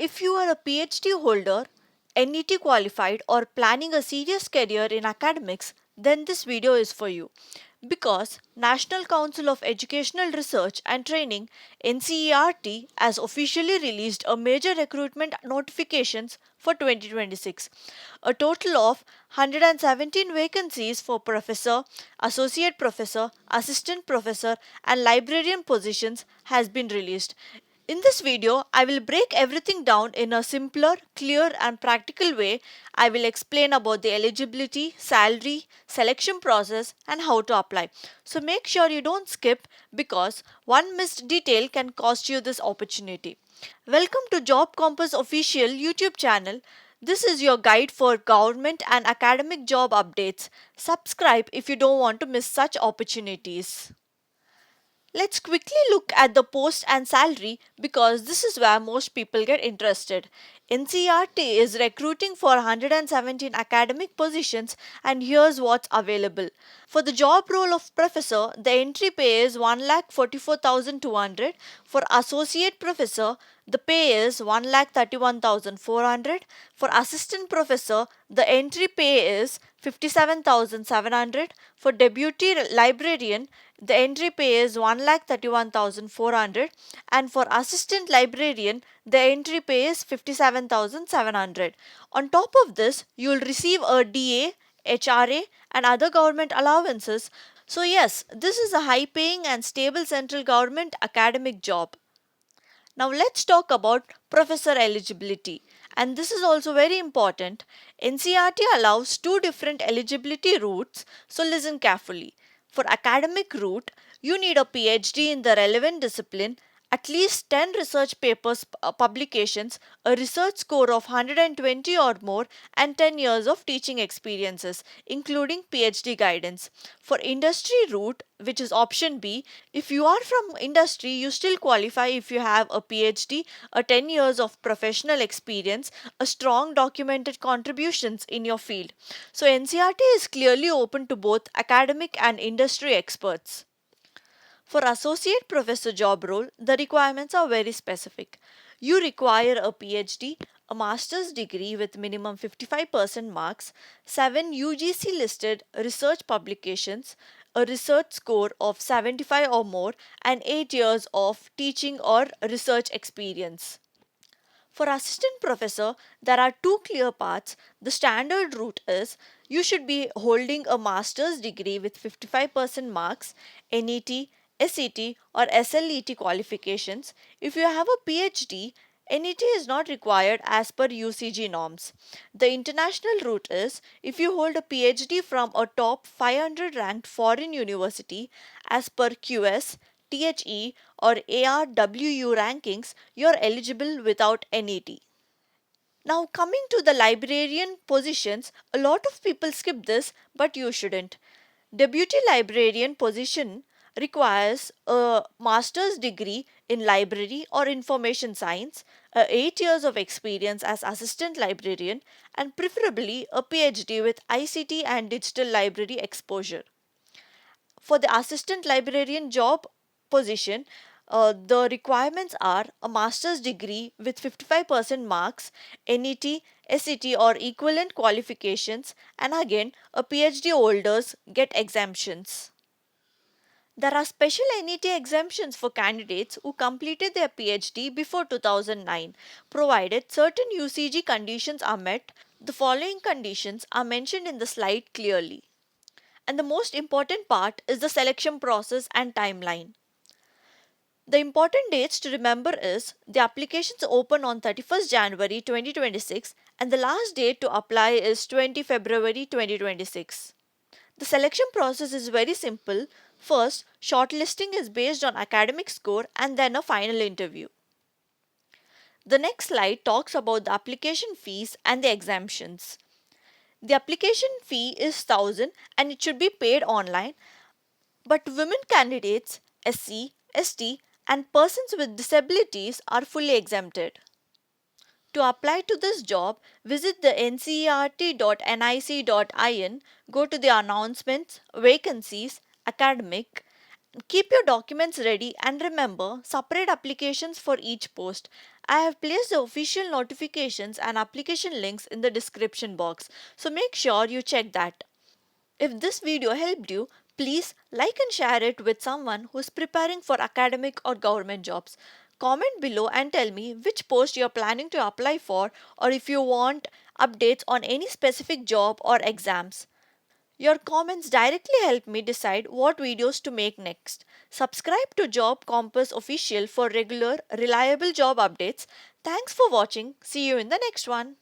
If you are a PhD holder, NET qualified, or planning a serious career in academics, then this video is for you. Because National Council of Educational Research and Training NCERT has officially released a major recruitment notifications for 2026. A total of 117 vacancies for professor, associate professor, assistant professor and librarian positions has been released. In this video, I will break everything down in a simpler, clear and practical way. I will explain about the eligibility, salary, selection process and how to apply. So make sure you don't skip because one missed detail can cost you this opportunity. Welcome to Job Compass official YouTube channel. This is your guide for government and academic job updates. Subscribe if you don't want to miss such opportunities. Let's quickly look at the post and salary because this is where most people get interested. NCERT is recruiting for 117 academic positions and here's what's available. For the job role of professor, the entry pay is 1,44,200. For associate professor, the pay is 1,31,400. For assistant professor, the entry pay is 57,700. For deputy librarian, the entry pay is 1,31,400 and for assistant librarian the entry pay is 57,700. On top of this, you will receive a DA, HRA and other government allowances. So yes, this is a high paying and stable central government academic job. Now let's talk about professor eligibility. And this is also very important. NCERT allows two different eligibility routes, so listen carefully. For academic route, you need a PhD in the relevant discipline, at least 10 research papers publications, a research score of 120 or more, and 10 years of teaching experiences, including PhD guidance. For industry route, which is option B, if you are from industry, you still qualify if you have a PhD, a 10 years of professional experience, a strong documented contributions in your field. So NCERT is clearly open to both academic and industry experts. For associate professor job role, the requirements are very specific. You require a PhD, a master's degree with minimum 55% marks, 7 UGC listed research publications, a research score of 75 or more, and 8 years of teaching or research experience. For assistant professor, there are two clear paths. The standard route is you should be holding a master's degree with 55% marks, NET, SET, or SLET qualifications. If you have a PhD, NET is not required as per UCG norms. The international route is if you hold a PhD from a top 500 ranked foreign university as per QS, THE or ARWU rankings, you're eligible without NET. Now, coming to the librarian positions, a lot of people skip this, but you shouldn't. Deputy librarian position requires a master's degree in library or information science, 8 years of experience as assistant librarian, and preferably a PhD with ICT and digital library exposure. For the assistant librarian job position, the requirements are a master's degree with 55% marks, NET, SET or equivalent qualifications, and again, a PhD holders get exemptions. There are special NET exemptions for candidates who completed their PhD before 2009, provided certain UCG conditions are met. The following conditions are mentioned in the slide clearly. And the most important part is the selection process and timeline. The important dates to remember is the applications open on 31st January 2026 and the last date to apply is 20 February 2026. The selection process is very simple. First, shortlisting is based on academic score and then a final interview. The next slide talks about the application fees and the exemptions. The application fee is 1000 and it should be paid online, but women candidates, SC, ST, and persons with disabilities are fully exempted. To apply to this job, visit the ncert.nic.in, go to the announcements, vacancies, academic, Keep your documents ready and remember, separate applications for each post. I have placed the official notifications and application links in the description box, so make sure you check that. If this video helped you, please like and share it with someone who is preparing for academic or government jobs. Comment below and tell me which post you are planning to apply for or if you want updates on any specific job or exams. Your comments directly help me decide what videos to make next. Subscribe to Job Compass Official for regular, reliable job updates. Thanks for watching. See you in the next one.